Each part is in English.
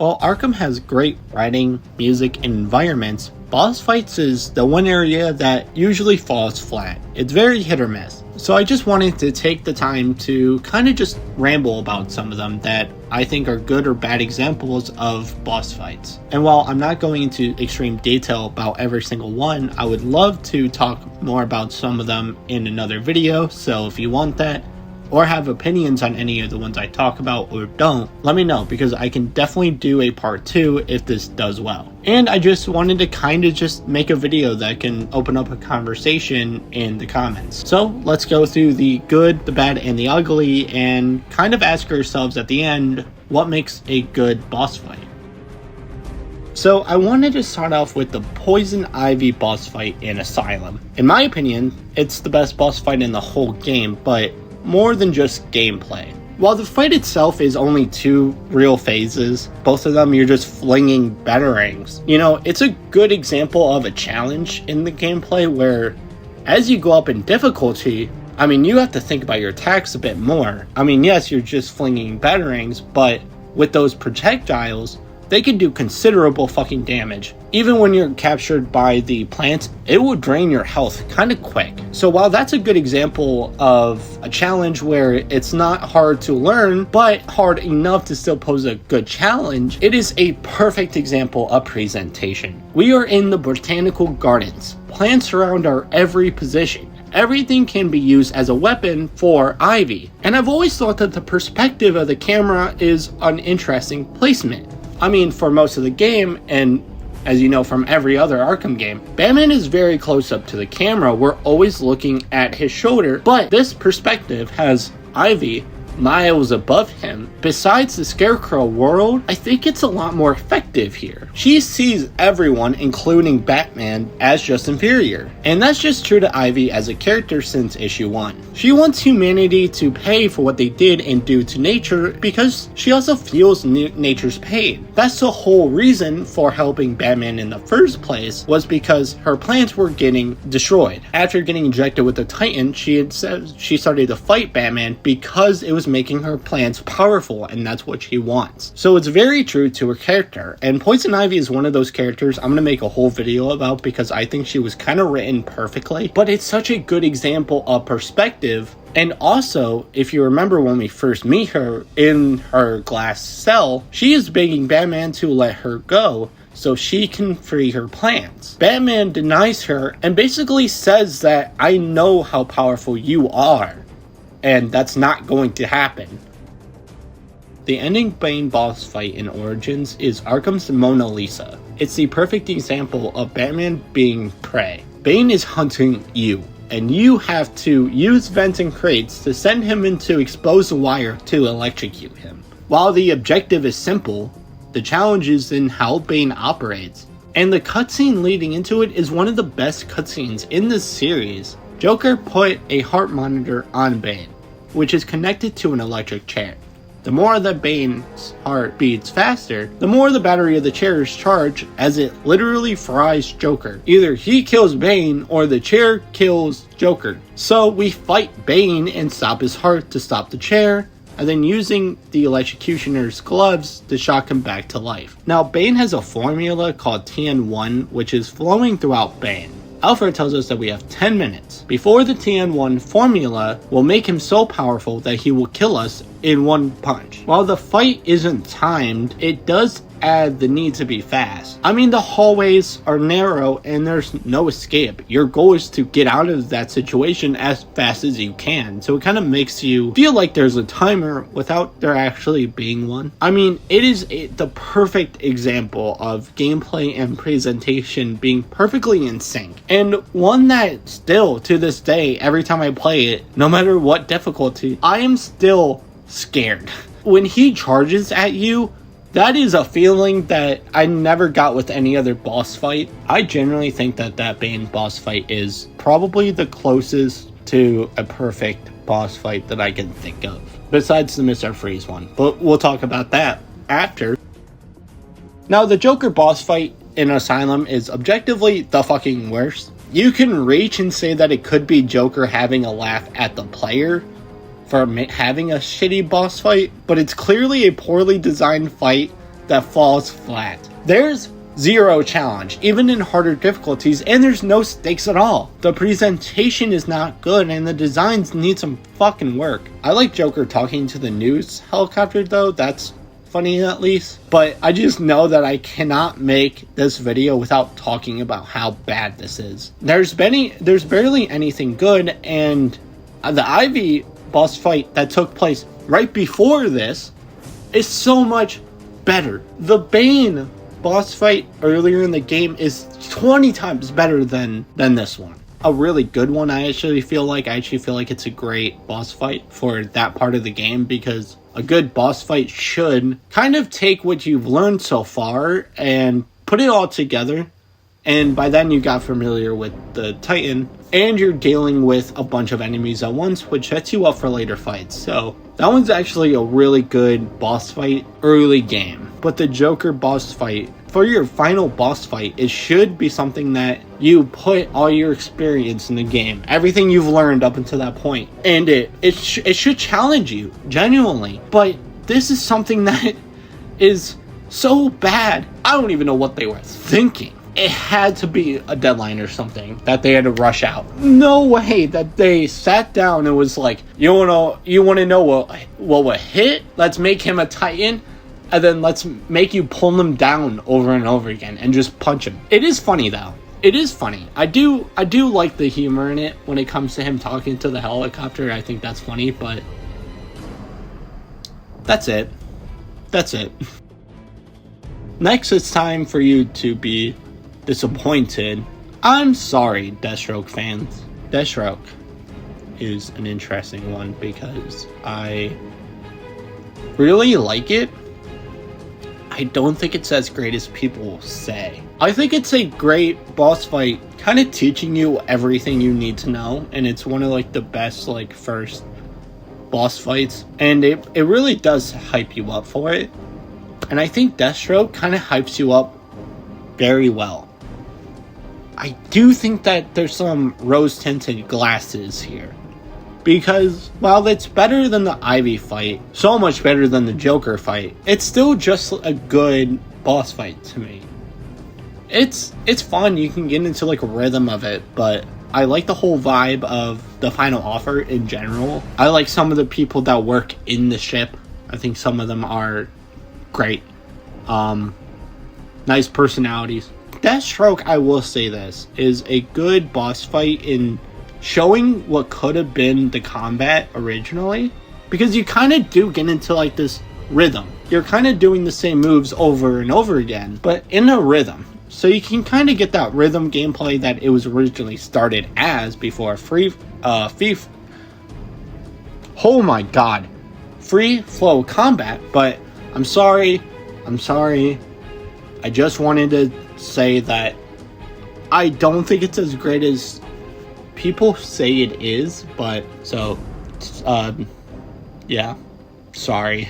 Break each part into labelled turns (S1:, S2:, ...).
S1: While Arkham has great writing, music, and environments, boss fights is the one area that usually falls flat. It's very hit or miss. So I just wanted to take the time to kind of just ramble about some of them that I think are good or bad examples of boss fights. And while I'm not going into extreme detail about every single one, I would love to talk more about some of them in another video. So if you want that, or have opinions on any of the ones I talk about or don't, let me know, because I can definitely do a part 2 if this does well. And I just wanted to kind of just make a video that can open up a conversation in the comments. So let's go through the good, the bad, and the ugly, and kind of ask ourselves at the end, what makes a good boss fight? So I wanted to start off with the Poison Ivy boss fight in Asylum. In my opinion, it's the best boss fight in the whole game, but more than just gameplay. While the fight itself is only 2 real phases, both of them you're just flinging batarangs. You know, it's a good example of a challenge in the gameplay where as you go up in difficulty, I mean, you have to think about your attacks a bit more. I mean, yes, you're just flinging batarangs, but with those projectiles, they can do considerable fucking damage. Even when you're captured by the plants, it will drain your health kind of quick. So while that's a good example of a challenge where it's not hard to learn, but hard enough to still pose a good challenge, it is a perfect example of presentation. We are in the botanical gardens. Plants surround our every position. Everything can be used as a weapon for Ivy. And I've always thought that the perspective of the camera is an interesting placement. I mean, for most of the game, and as you know from every other Arkham game, Batman is very close up to the camera. We're always looking at his shoulder, but this perspective has Ivy miles above him. Besides the Scarecrow world, I think it's a lot more effective here. She sees everyone, including Batman, as just inferior. And that's just true to Ivy as a character since issue 1. She wants humanity to pay for what they did and do to nature because she also feels nature's pain. That's the whole reason for helping Batman in the first place, was because her plants were getting destroyed. After getting injected with the Titan, she had said she started to fight Batman because it was making her plants powerful, and that's what she wants. So it's very true to her character, and Poison Ivy is one of those characters I'm gonna make a whole video about because I think she was kind of written perfectly, but it's such a good example of perspective. And also, if you remember when we first meet her in her glass cell, she is begging Batman to let her go so she can free her plants. Batman denies her and basically says that, I know how powerful you are, and that's not going to happen. The ending Bane boss fight in Origins is Arkham's Mona Lisa. It's the perfect example of Batman being prey. Bane is hunting you, and you have to use vents and crates to send him into exposed wire to electrocute him. While the objective is simple, the challenge is in how Bane operates. And the cutscene leading into it is one of the best cutscenes in this series. Joker put a heart monitor on Bane, which is connected to an electric chair. The more that Bane's heart beats faster, the more the battery of the chair is charged, as it literally fries Joker. Either he kills Bane or the chair kills Joker. So we fight Bane and stop his heart to stop the chair, and then using the electrocutioner's gloves to shock him back to life. Now Bane has a formula called TN1, which is flowing throughout Bane. Alfred tells us that we have 10 minutes before the TN1 formula will make him so powerful that he will kill us in one punch. While the fight isn't timed, it does add the need to be fast. I mean, the hallways are narrow and there's no escape. Your goal is to get out of that situation as fast as you can. So it kind of makes you feel like there's a timer without there actually being one. I mean, it is the perfect example of gameplay and presentation being perfectly in sync. And one that still, to this day, every time I play it, no matter what difficulty, I am still scared. When he charges at you, that is a feeling that I never got with any other boss fight. I generally think that that Bane boss fight is probably the closest to a perfect boss fight that I can think of, besides the Mr. Freeze one, but we'll talk about that after. Now, the Joker boss fight in Asylum is objectively the fucking worst. You can reach and say that it could be Joker having a laugh at the player for having a shitty boss fight, but it's clearly a poorly designed fight that falls flat. There's zero challenge, even in harder difficulties, and there's no stakes at all. The presentation is not good, and the designs need some fucking work. I like Joker talking to the news helicopter though, that's funny at least. But I just know that I cannot make this video without talking about how bad this is. There's barely anything good, and the Ivy boss fight that took place right before this is so much better. The Bane boss fight earlier in the game is 20 times better than this one. A really good one, I actually feel like it's a great boss fight for that part of the game, because a good boss fight should kind of take what you've learned so far and put it all together. And by then you got familiar with the Titan, and you're dealing with a bunch of enemies at once, which sets you up for later fights. So that one's actually a really good boss fight early game. But the Joker boss fight, for your final boss fight, it should be something that you put all your experience in the game, everything you've learned up until that point, and it should challenge you genuinely. But this is something that is so bad, I don't even know what they were thinking. It had to be a deadline or something that they had to rush out. No way that they sat down and was like, you want to know what will hit? Let's make him a Titan, and then let's make you pull him down over and over again and just punch him. It is funny though. It is funny. I do like the humor in it when it comes to him talking to the helicopter. I think that's funny, but that's it. Next, it's time for you to be disappointed. I'm sorry, Deathstroke fans. Deathstroke is an interesting one because I really like it. I don't think it's as great as people say. I think it's a great boss fight, kind of teaching you everything you need to know, and it's one of like the best like first boss fights, and it really does hype you up for it. And I think Deathstroke kind of hypes you up very well. I do think that there's some rose-tinted glasses here, because while it's better than the Ivy fight, so much better than the Joker fight, it's still just a good boss fight to me. It's fun, you can get into like a rhythm of it, but I like the whole vibe of the final offer in general. I like some of the people that work in the ship. I think some of them are great. Nice personalities. Deathstroke, I will say this, is a good boss fight in showing what could have been the combat originally, because you kind of do get into like this rhythm. You're kind of doing the same moves over and over again, but in a rhythm. So you can kind of get that rhythm gameplay that it was originally started as before free flow combat. But I'm sorry. I just wanted to say that I don't think it's as great as people say it is, but so yeah, sorry.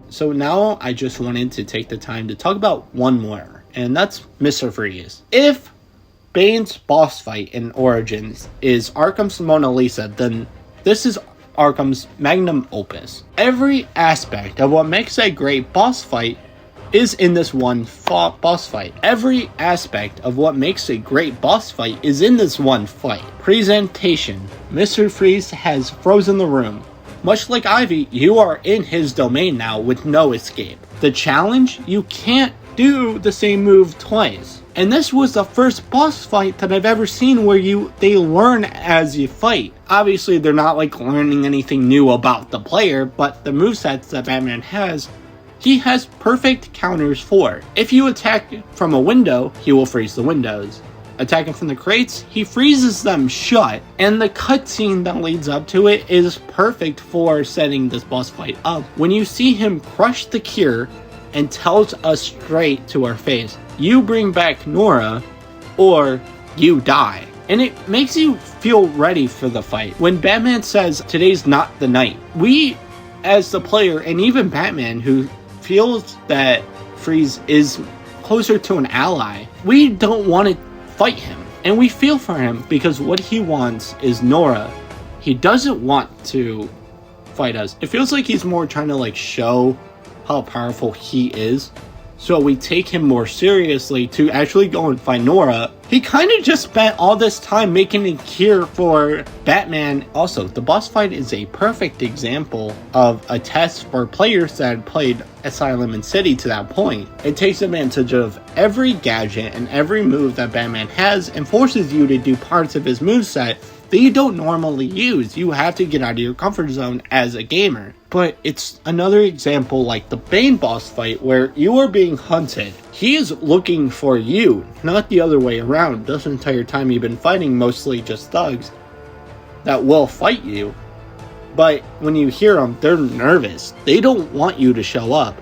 S1: So now I just wanted to take the time to talk about one more, and that's Mr. Freeze. If Bane's boss fight in Origins is Arkham's Mona Lisa, then this is Arkham's magnum opus. Every aspect of what makes a great boss fight is in this one boss fight. Every aspect of what makes a great boss fight is in this one fight. Presentation. Mr. Freeze has frozen the room. Much like Ivy, you are in his domain now with no escape. The challenge? You can't do the same move twice. And this was the first boss fight that I've ever seen where they learn as you fight. Obviously, they're not like learning anything new about the player, but the movesets that Batman has, he has perfect counters for. If you attack from a window, he will freeze the windows. Attacking from the crates, he freezes them shut. And the cutscene that leads up to it is perfect for setting this boss fight up. When you see him crush the cure and tells us straight to our face, you bring back Nora or you die. And it makes you feel ready for the fight. When Batman says, today's not the night, we as the player, and even Batman, who feels that Freeze is closer to an ally, we don't want to fight him. And we feel for him because what he wants is Nora. He doesn't want to fight us. It feels like he's more trying to like show how powerful he is, so we take him more seriously to actually go and find Nora. He kind of just spent all this time making a cure for Batman. Also, the boss fight is a perfect example of a test for players that had played Asylum and City to that point. It takes advantage of every gadget and every move that Batman has and forces you to do parts of his moveset that you don't normally use. You have to get out of your comfort zone as a gamer. But it's another example like the Bane boss fight where you are being hunted. He is looking for you, not the other way around. This entire time you've been fighting mostly just thugs that will fight you. But when you hear them, they're nervous. They don't want you to show up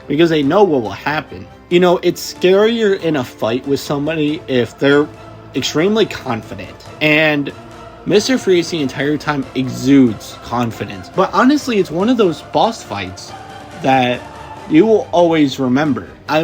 S1: because they know what will happen. You know, it's scarier in a fight with somebody if they're extremely confident. And Mr. Freeze the entire time exudes confidence. But honestly, it's one of those boss fights that you will always remember. I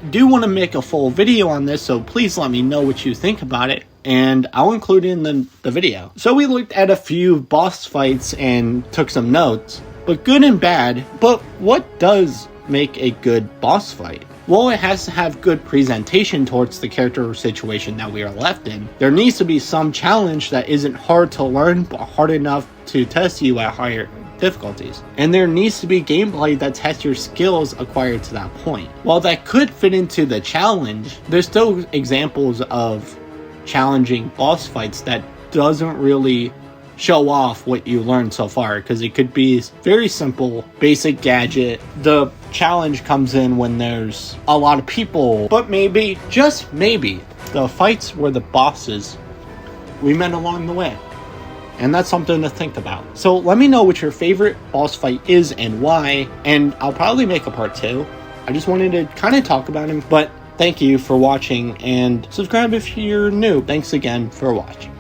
S1: do want to make a full video on this, so please let me know what you think about it, and I'll include it in the video. So we looked at a few boss fights and took some notes, but good and bad. But what does make a good boss fight? Well, it has to have good presentation towards the character or situation that we are left in. There needs to be some challenge that isn't hard to learn, but hard enough to test you at higher difficulties. And there needs to be gameplay that tests your skills acquired to that point. While that could fit into the challenge, there's still examples of challenging boss fights that doesn't really show off what you learned so far, because it could be very simple, basic gadget. The challenge comes in when there's a lot of people, but maybe, just maybe, the fights were the bosses we met along the way. And that's something to think about. So let me know what your favorite boss fight is and why, and I'll probably make a part 2. I just wanted to kind of talk about him, but thank you for watching, and subscribe if you're new. Thanks again for watching.